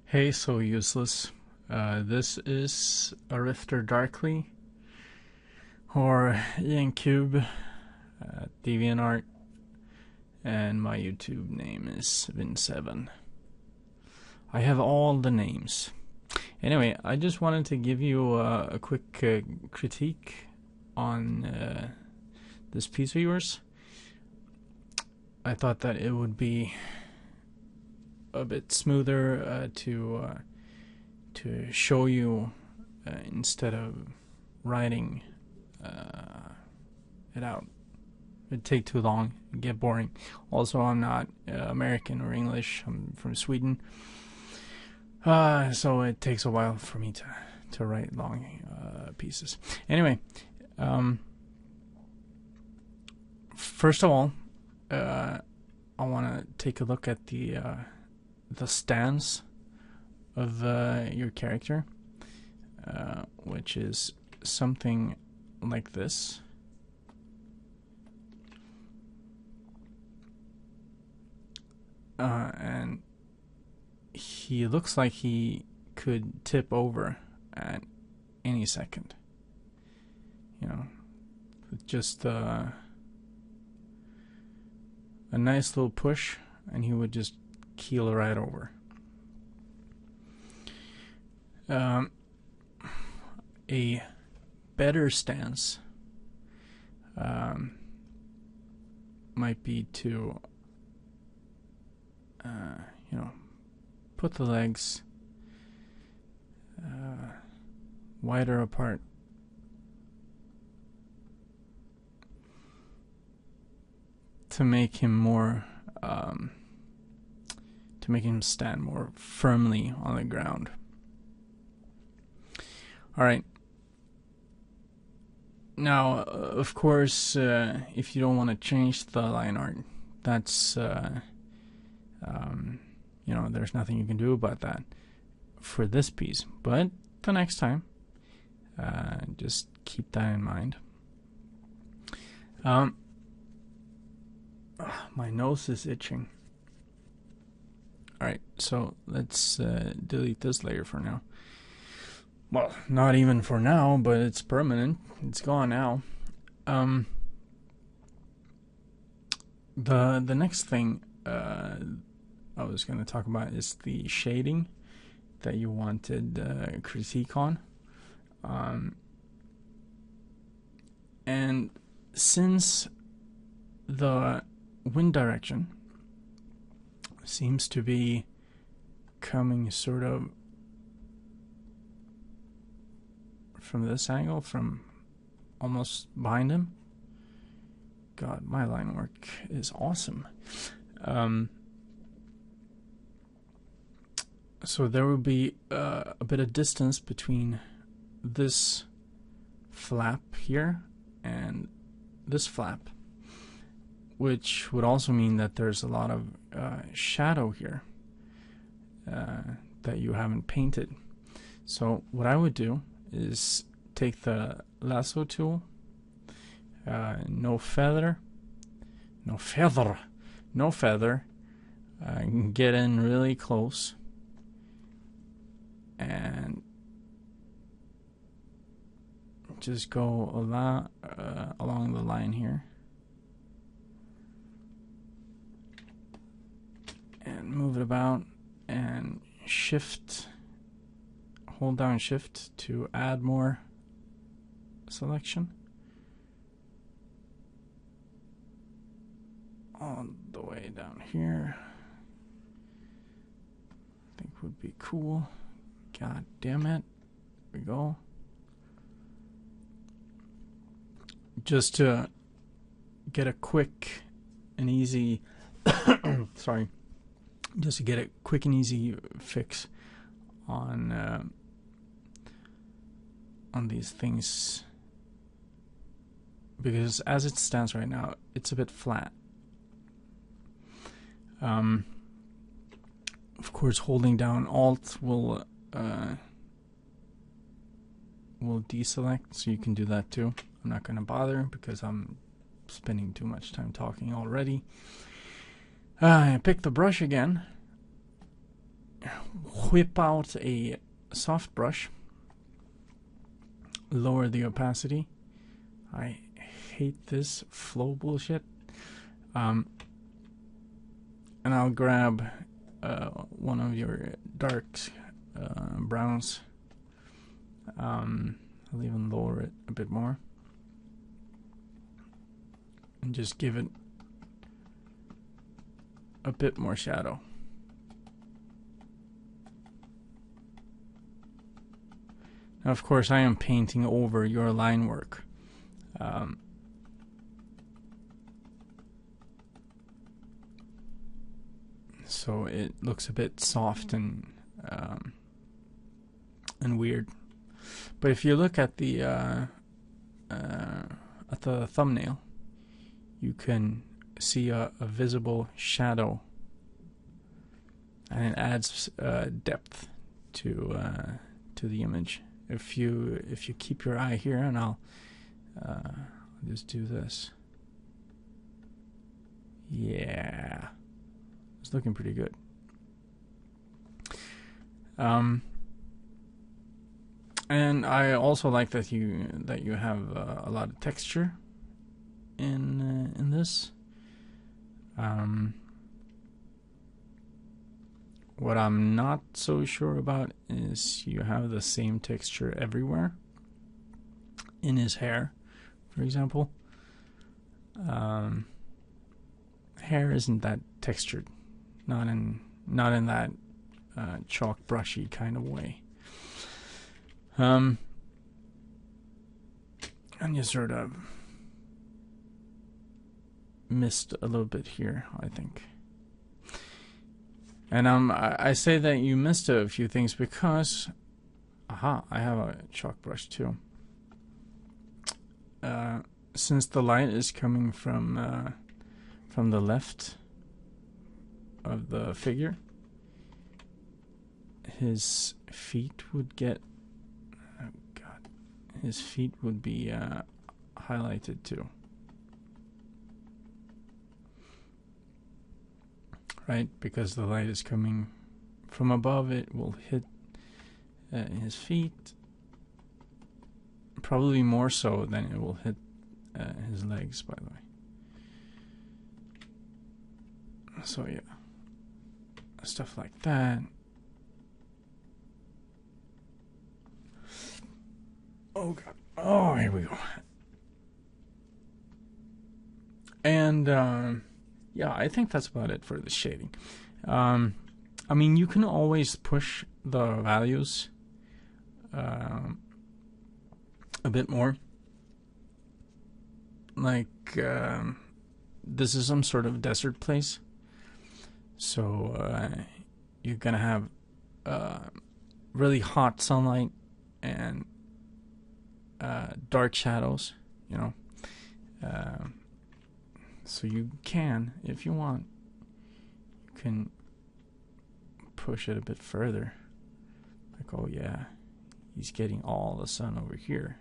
Hey, so useless. This is A Rifter Darkly, or Ian Cube, DeviantArt, and my YouTube name is Vin7. I have all the names. Anyway, I just wanted to give you a quick critique on this piece of yours. I thought that it would be a bit smoother to show you instead of writing it out. It'd take too long, it'd get boring. Also, I'm not American or English. I'm from Sweden, so it takes a while for me to write long pieces. Anyway, first of all, I want to take a look at the stance of your character, which is something like this. And he looks like he could tip over at any second. You know, with just a nice little push, and he would just keel right over. A better stance might be to put the legs wider apart, to make him more to make him stand more firmly on the ground. Alright. Now, of course, if you don't want to change the line art, that's, there's nothing you can do about that for this piece. But the next time, just keep that in mind. My nose is itching. Alright, so let's delete this layer for now. Well, not even for now, but it's permanent. It's gone now. The next thing I was going to talk about is the shading that you wanted critique on. And since the wind direction seems to be coming sort of from this angle, from almost behind him. God, my line work is awesome. So there will be a bit of distance between this flap here and this flap, which would also mean that there's a lot of shadow here that you haven't painted. So what I would do is take the lasso tool, no feather, get in really close, and just go along the line here, and move it about, and hold down shift to add more selection all the way down here. I think would be cool. God damn it. There we go. Just to get a quick and easy sorry, just to get a quick and easy fix on these things, because as it stands right now, it's a bit flat. Of course, holding down Alt will deselect, so you can do that too. I'm not going to bother because I'm spending too much time talking already. I pick the brush again, whip out a soft brush, lower the opacity. I hate this flow bullshit. And I'll grab one of your dark browns. I'll even lower it a bit more and just give it a bit more shadow. Now, of course, I am painting over your line work. So it looks a bit soft and weird. But if you look at the thumbnail, you can see a visible shadow, and it adds depth to the image. If you keep your eye here, and I'll just do this. Yeah, it's looking pretty good. And I also like that you have a lot of texture in this. What I'm not so sure about is you have the same texture everywhere. In his hair, for example. Hair isn't that textured, not in that chalk brushy kind of way. And you sort of missed a little bit here, I think. And I say that you missed a few things because, I have a chalk brush too. Since the light is coming from the left of the figure, his feet would get, his feet would be highlighted too. Right, because the light is coming from above, it will hit his feet, probably more so than it will hit his legs, by the way. So yeah, stuff like that. Oh god, oh, here we go. And yeah, I think that's about it for the shading. I mean, you can always push the values a bit more. Like, this is some sort of desert place. So, you're gonna have really hot sunlight and dark shadows, you know. So you can, if you want, you can push it a bit further. Like, oh yeah, he's getting all the sun over here.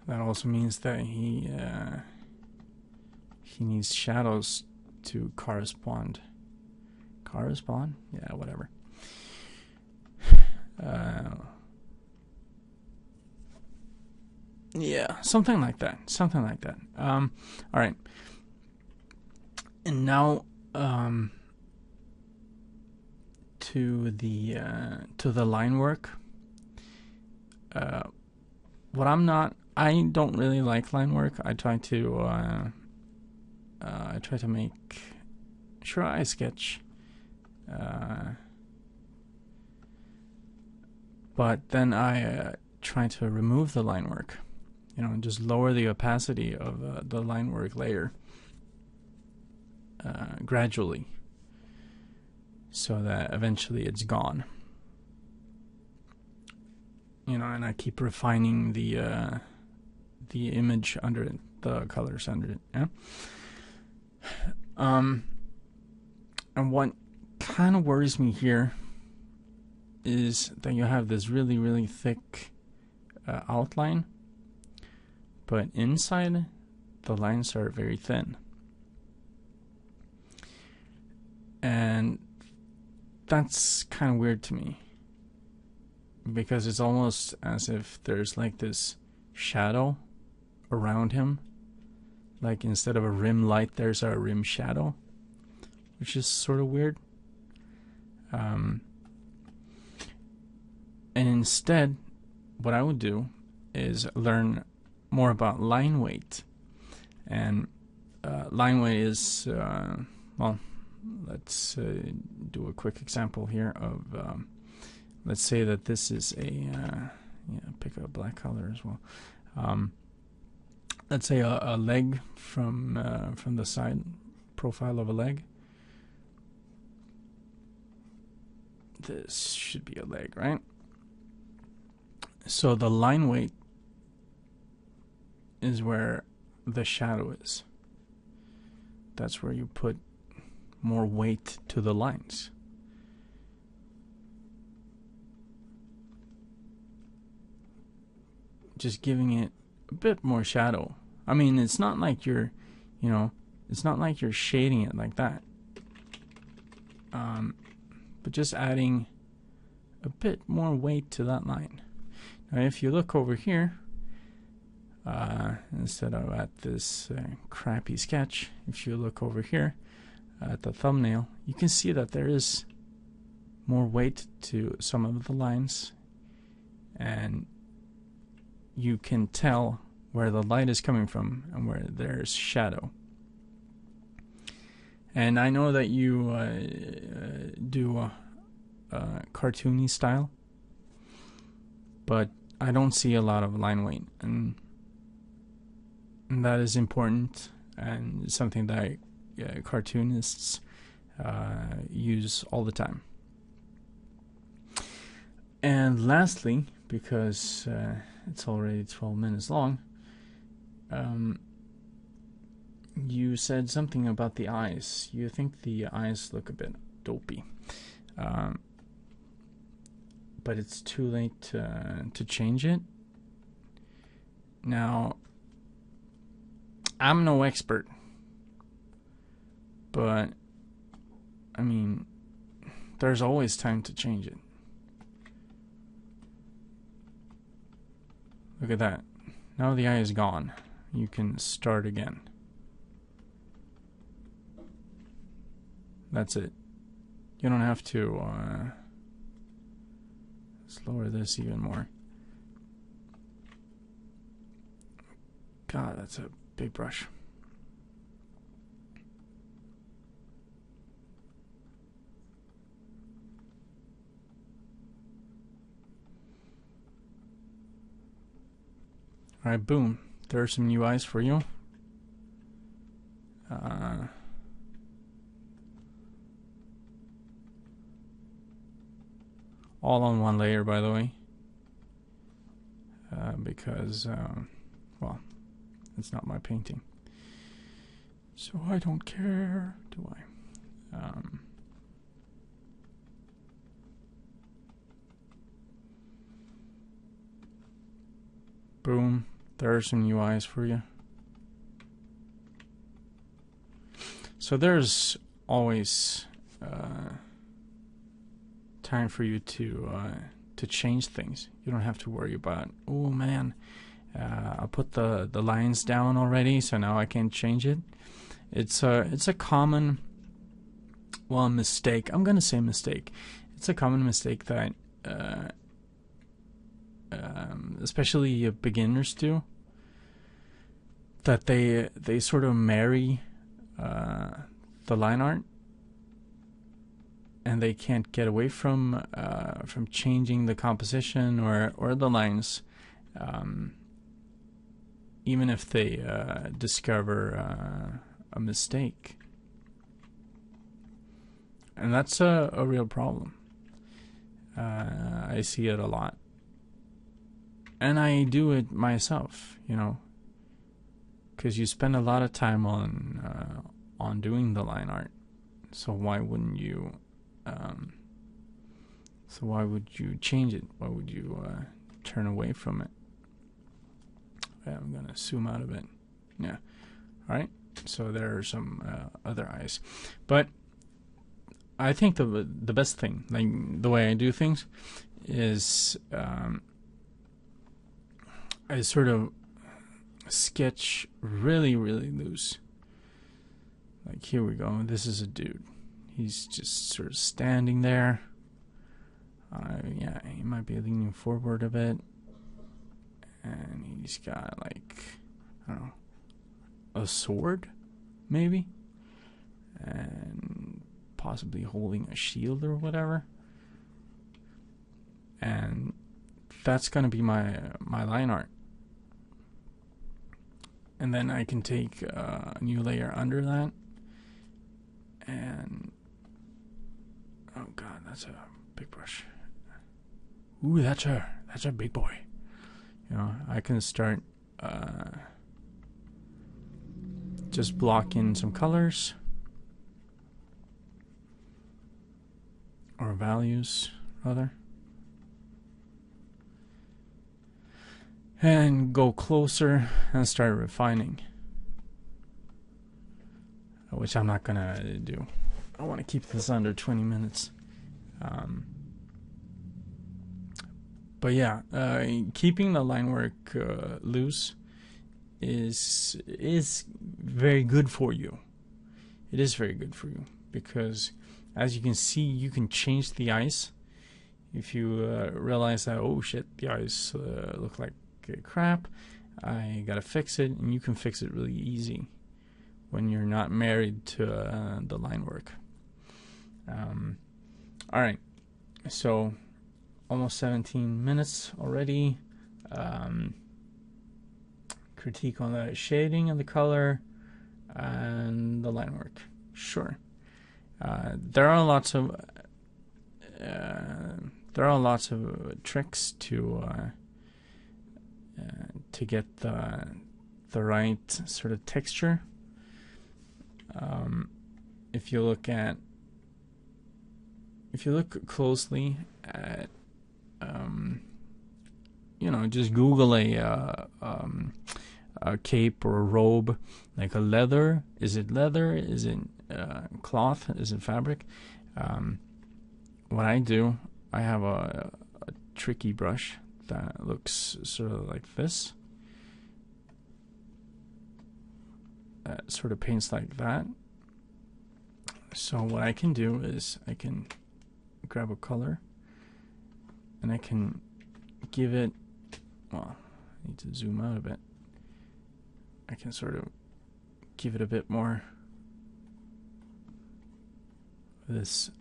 That also means that he needs shadows to correspond. Correspond? Yeah, whatever. Yeah, something like that. Something like that. All right. And now, to the line work. I don't really like line work. I try to make sure I sketch. But then I try to remove the line work, you know, and just lower the opacity of the line work layer gradually, so that eventually it's gone. You know, and I keep refining the image under it, the colors under it. Yeah. And what kind of worries me here is that you have this really, really thick outline, but inside the lines are very thin. And that's kind of weird to me, because it's almost as if there's like this shadow around him. Like instead of a rim light, there's a rim shadow, which is sort of weird. And instead, what I would do is learn more about line weight. And line weight is, well, let's do a quick example here of, let's say that this is a, pick a black color as well. Let's say a leg from the side profile of a leg. This should be a leg, right? So the line weight is where the shadow is. That's where you put more weight to the lines. Just giving it a bit more shadow. I mean, it's not like you're, it's not like you're shading it like that. But just adding a bit more weight to that line. Now, if you look over here, instead of at this crappy sketch, if you look over here at the thumbnail, you can see that there is more weight to some of the lines, and you can tell where the light is coming from and where there's shadow. And I know that you do cartoony style, but I don't see a lot of line weight, and that is important and something that cartoonists use all the time. And lastly, because it's already 12 minutes long, you said something about the eyes. You think the eyes look a bit dopey. But it's too late to change it. Now, I'm no expert, but I mean, there's always time to change it. Look at that. Now the eye is gone. You can start again. That's it. You don't have to let's lower this even more. God, that's a big brush. Alright, boom. There are some new eyes for you. All on one layer, by the way. Because, well, it's not my painting. So I don't care, do I? Boom. There are some new eyes for you. So there's always time for you to change things. You don't have to worry about, oh man, I put the lines down already, so now I can't change it. It's a common, well, mistake. I'm gonna say mistake. It's a common mistake that especially beginners do. That they sort of marry the line art, and they can't get away from changing the composition or the lines, even if they discover a mistake. And that's a real problem. I see it a lot. And I do it myself, because you spend a lot of time on doing the line art. So why wouldn't you? So why would you change it? Why would you turn away from it? Okay, I'm gonna zoom out a bit. Yeah. All right. So there are some other eyes, but I think the best thing, like the way I do things, is I sort of sketch really loose. Like here we go. This is a dude. He's just sort of standing there. Yeah, he might be leaning forward a bit, and he's got like, I don't know, a sword, maybe, and possibly holding a shield or whatever. And that's gonna be my line art. And then I can take a new layer under that, and oh god, that's a big brush. Ooh, that's a big boy. You know, I can start just block in some colors or values rather, and go closer and start refining, which I'm not gonna do. I want to keep this under 20 minutes. But yeah, keeping the line work loose is very good for you. It is very good for you because, as you can see, you can change the eyes. If you realize that, oh shit, the eyes look like crap, I gotta fix it, and you can fix it really easy when you're not married to the line work. All right, so almost 17 minutes already. Critique on the shading and the color and the line work. Sure. There are lots of tricks to get the right sort of texture. If you look closely at just Google a cape or a robe, like a leather. Is it leather? Is it cloth? Is it fabric? What I do, I have a tricky brush that looks sort of like this. Sort of paints like that. So what I can do is I can grab a color and I can give it, well, I need to zoom out a bit. I can sort of give it a bit more this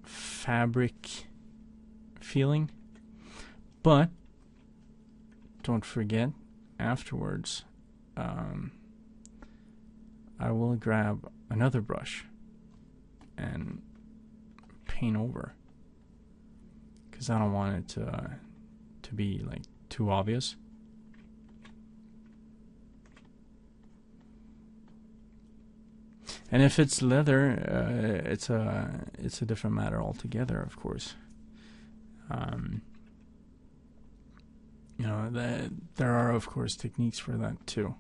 fabric feeling. But don't forget, afterwards, I will grab another brush and paint over, because I don't want it to be like too obvious. And if it's leather, it's a different matter altogether, of course. There are, of course, techniques for that too.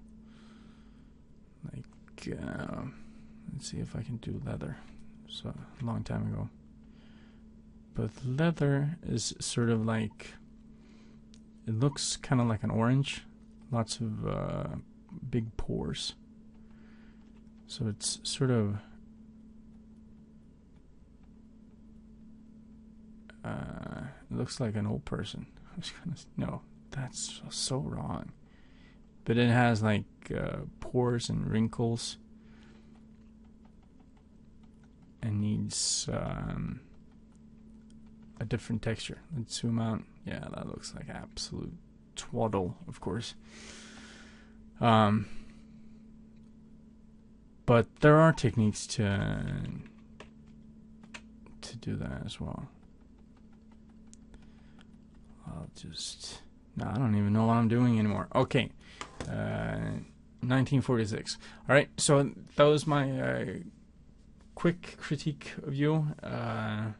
Like, let's see if I can do leather. So a long time ago. But leather is sort of like, it looks kind of like an orange, lots of big pores. So it's sort of it looks like an old person. No, that's so wrong. But it has like pores and wrinkles, and needs a different texture. Let's zoom out. Yeah, that looks like absolute twaddle, of course. But there are techniques to do that as well. I don't even know what I'm doing anymore. Okay, 1946. All right, so that was my quick critique of you. I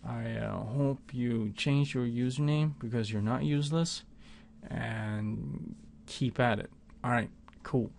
hope you change your username, because you're not useless, and keep at it. Alright, cool.